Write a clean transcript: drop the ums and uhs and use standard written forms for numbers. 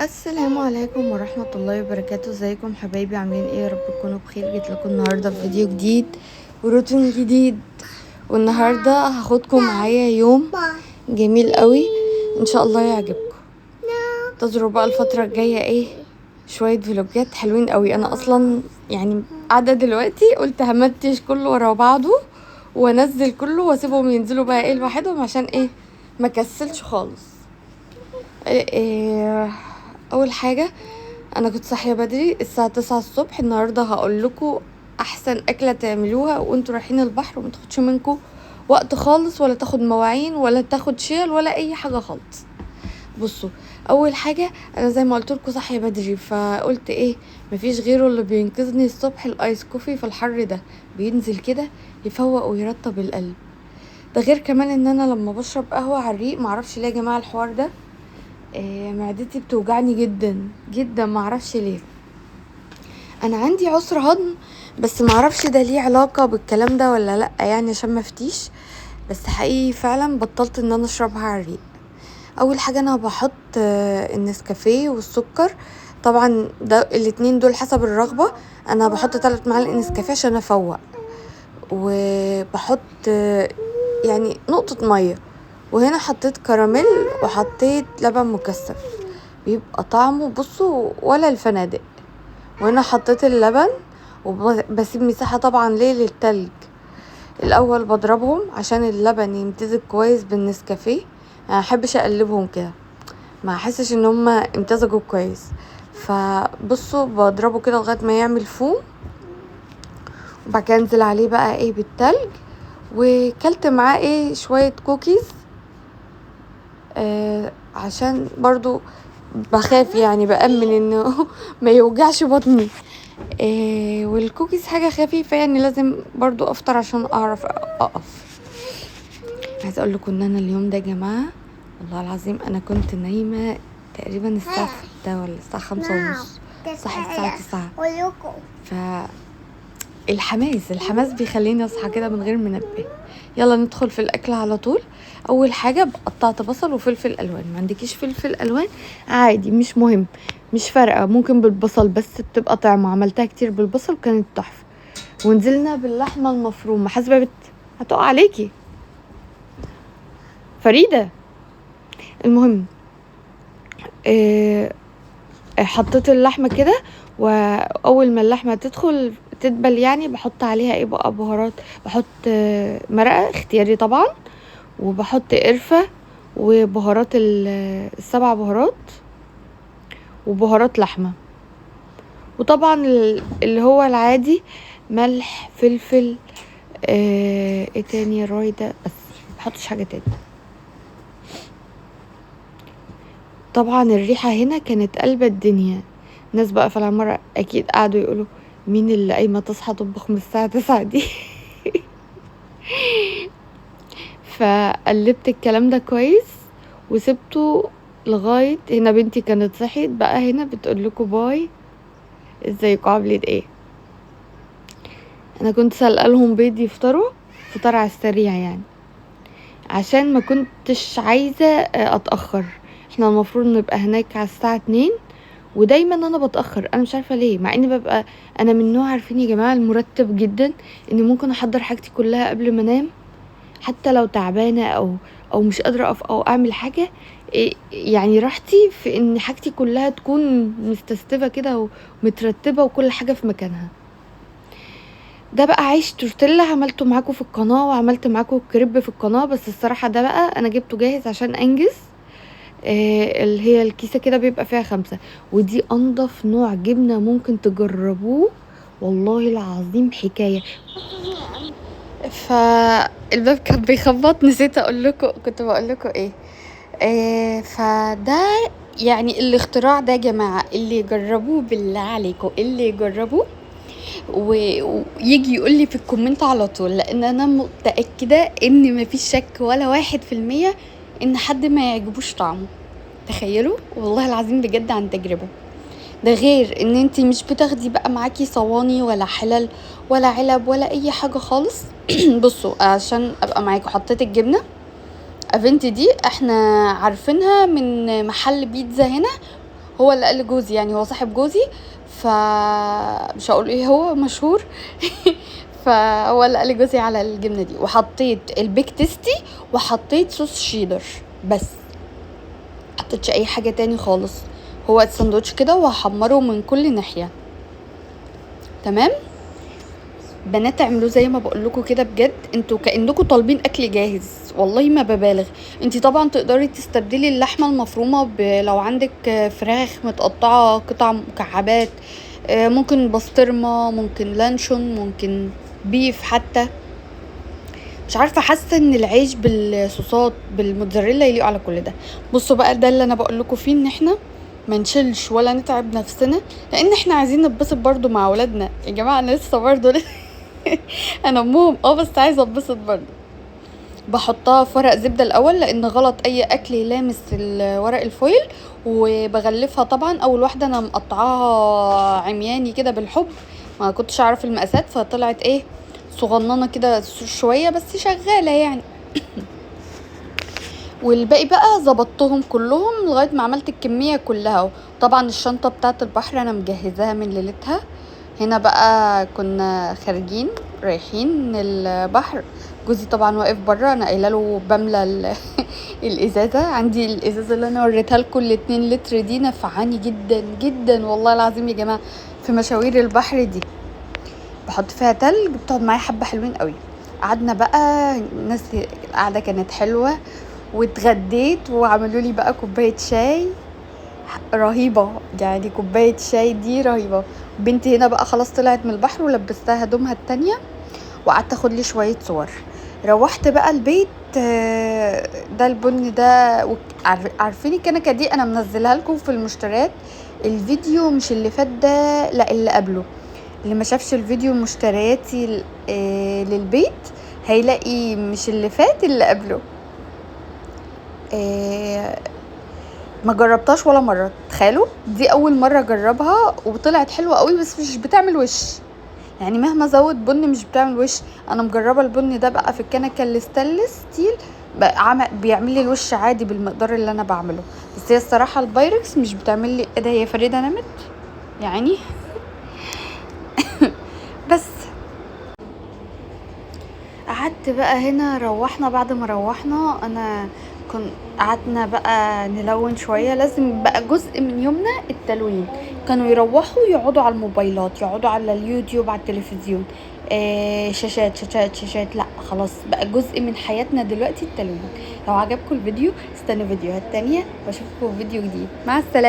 السلام عليكم ورحمة الله وبركاته. ازيكم حبايبي؟ عاملين ايه؟ يا رب تكونوا بخير. جيت لكم النهاردة في فيديو جديد وروتين جديد، والنهاردة هاخدكم معايا يوم جميل قوي ان شاء الله يعجبكم. انتظروا بقى الفترة الجاية ايه شوية فلوجات حلوين قوي. انا اصلا يعني قاعدة دلوقتي قلت همتش كله ورا بعضه وانزل كله واسيبهم ينزلوا بقى ايه لوحدهم عشان ايه ما كسلش خالص. إيه اول حاجة، انا كنت صاحيه بدري الساعه 9 الصبح. النهارده هقول لكم احسن اكله تعملوها وانتوا رايحين البحر وما تاخدش منكم وقت خالص، ولا تاخد مواعين ولا تاخد شيل ولا اي حاجه خالص. بصوا، اول حاجه انا زي ما قلت لكم صاحيه بدري، فقلت ايه مفيش غيره اللي بينقذني الصبح الايس كوفي في الحر ده، بينزل كده يفوق ويرطب القلب. ده غير كمان ان انا لما بشرب قهوه على الريق، معرفش ليه يا جماعه الحوار ده، معدتي بتوجعني جدا جدا، معرفش ليه. انا عندي عسر هضم، بس معرفش ده ليه علاقة بالكلام ده ولا لا، يعني عشان مفتيش. بس حقيقي فعلا بطلت ان انا اشربها على الريق. اول حاجة انا بحط النسكافيه والسكر، طبعا ده الاتنين دول حسب الرغبة. انا بحط 3 معالق نسكافيه عشان افوق، وبحط يعني نقطة مية، وهنا حطيت كراميل وحطيت لبن مكثف، بيبقى طعمه بصوا ولا الفنادق. وهنا حطيت اللبن وبسيب مساحة طبعا ليه للتلج. الاول بضربهم عشان اللبن يمتزج كويس بالنسكافيه، ما احبش اقلبهم كده، ما احسش ان هما امتزجوا كويس. فبصوا بضربه كده لغايه ما يعمل فوم، وبعد كده انزل عليه بقى ايه بالتلج. وكلت معاه ايه شويه كوكيز، عشان برضو بخاف يعني بأمن انه ما يوجعش بطني. والكوكيز حاجة خفيفة، يعني لازم برضو افطر عشان اعرف اقف. عايزة اقول لكم ان انا اليوم ده يا جماعة والله العظيم انا كنت نايمة تقريبا الساعة 6 ولا الساعة 5:30، صحي الساعة 9. الحماس بيخليني اصحى كده من غير منبه. يلا ندخل في الاكل على طول. اول حاجه قطعت بصل وفلفل الوان، ما عندكيش فلفل الوان عادي مش مهم، مش فارقه، ممكن بالبصل بس بتبقى طعمه. عملتها كتير بالبصل كانت تحفه. ونزلنا باللحمه المفرومه، حاسبه هتقع عليكي فريده. المهم حطيت اللحمه كده، واول ما اللحمه تدبل يعني بحط عليها ايه بقى بهارات. بحط مرقه اختياري طبعا، وبحط قرفه وبهارات 7 بهارات وبهارات لحمه، وطبعا اللي هو العادي ملح فلفل ايه تاني يا رايده، بس مبحطش حاجه تاني. طبعا الريحه هنا كانت قلبة الدنيا. ناس بقى في العمارة اكيد قعدوا يقولوا مين اللي قايمه تصحى تطبخ من الساعه 9 دي. فقلبت الكلام ده كويس وسبته لغايه هنا. بنتي كانت صحيت بقى هنا بتقول لكم باي، ازيكم عاملين ايه. انا كنت سالقه لهم بيض يفطروا فطار على السريع يعني، عشان ما كنتش عايزه اتاخر. احنا المفروض نبقى هناك على الساعه 2، ودايما انا بتاخر، انا مش عارفه ليه، مع اني ببقى انا من نوع عارفين يا جماعه المرتب جدا، اني ممكن احضر حاجتي كلها قبل ما انام، حتى لو تعبانه او مش قادره اقف او اعمل حاجه. يعني راحتي في ان حاجتي كلها تكون مستستفه كده ومترتبه وكل حاجه في مكانها. ده بقى عيش تورتيلا عملته معاكم في القناه، وعملت معاكم الكريب في القناه، بس الصراحه ده بقى انا جبته جاهز عشان انجز. اللي هي الكيسه كده بيبقى فيها 5، ودي انضف نوع جبنه ممكن تجربوه والله العظيم حكايه. فالباب كان بيخبط، نسيت اقول لكم، كنت بقول لكم ايه. فده يعني الاختراع ده يا جماعه اللي يجربوه بالله عليكم، اللي يجربوه ويجي يقول لي في الكومنت على طول، لان انا متاكده ان مفيش شك ولا 1% ان حد ما يعجبوش طعمه. تخيلوا والله العظيم بجد عن تجربه. ده غير ان انتي مش بتاخدي بقى معاكي صواني ولا حلل ولا علب ولا اي حاجه خالص. بصوا عشان ابقى معاكم، حطيت الجبنه افنتي دي احنا عارفينها من محل بيتزا هنا، هو اللي قال لجوزي، يعني هو صاحب جوزي، فمش هقول ايه هو مشهور. فهو اللي قال لجوزي على الجبنه دي. وحطيت البيك تيستي وحطيت صوص شيدر بس، حطيتش اي حاجه تاني خالص. هو الساندوتش كده وهحمره من كل ناحيه. تمام بنات، اعملوه زي ما بقول لكم كده بجد، انتوا كانكم طالبين اكل جاهز، والله ما ببالغ. انتي طبعا تقدري تستبدلي اللحمه المفرومه لو عندك فراخ متقطعه قطع مكعبات، ممكن بسطرمه، ممكن لانشون، ممكن بيف حتى. مش عارفه، حاسه ان العيش بالصوصات بالموتزاريلا يليق على كل ده. بصوا بقى، ده اللي انا بقول لكم فيه، ان احنا ما نشيلش ولا نتعب نفسنا، لان احنا عايزين نتبسط برضو مع اولادنا يا جماعه. انا لسه برضو انا امهم بس عايزه اتبسط برضو. بحطها في ورق زبده الاول، لان غلط اي اكل يلامس ورق الفويل. وبغلفها طبعا. اول واحده انا مقطعاها عمياني كده بالحب، ما كنتش اعرف المقاسات، فطلعت ايه صغننه كده شويه بس شغاله يعني. والباقي بقى ظبطتهم كلهم لغايه ما عملت الكميه كلها. طبعا الشنطه بتاعه البحر انا مجهزاها من ليلتها. هنا بقى كنا خارجين رايحين البحر، جوزي طبعا واقف بره، انا قايله له بملى الازازه. عندي الازازه اللي انا وريتها لكم ال2 لتر دي، نفعاني جدا جدا والله العظيم يا جماعه. في مشاوير البحر دي بحط فيها تلج، بتقعد معايا حبه حلوين قوي. قعدنا بقى الناس، القعده كانت حلوه، واتغديت وعملوا لي بقى كوبايه شاي رهيبه، يعني كوبايه شاي دي رهيبه. بنتي هنا بقى خلاص طلعت من البحر ولبستها هدومها التانية، وقعدت اخد لي شويه صور. روحت بقى البيت. ده البن ده عارفين الكنكه دي انا منزلها لكم في المشتريات. الفيديو مش اللي فات ده، لا اللي قبله. اللي ما شافش الفيديو مشترياتي للبيت هيلاقي مش اللي فات اللي قبله. ما جربتهاش ولا مره، تخيلوا دي اول مره اجربها وطلعت حلوه قوي، بس مش بتعمل وش، يعني مهما زود بن مش بتعمل وش. انا مجربه البن ده بقى في الكنكه الستانلس ستيل، بيعمل لي الوش عادي بالمقدار اللي انا بعمله. بس هي الصراحه البايركس مش بتعمل لي. ايه ده، هي فريده نامت يعني. بس قعدت بقى هنا، روحنا بعد ما روحنا انا قعدنا بقى نلون شويه. لازم بقى جزء من يومنا التلوين. كانوا يروحوا يقعدوا على الموبايلات، يقعدوا على اليوتيوب، على التلفزيون، شاشات شاشات شاشات. لا خلاص بقى جزء من حياتنا دلوقتي التلوين. لو عجبكم الفيديو استنوا فيديوهات تانية، واشوفكم في فيديو جديد. مع السلامه.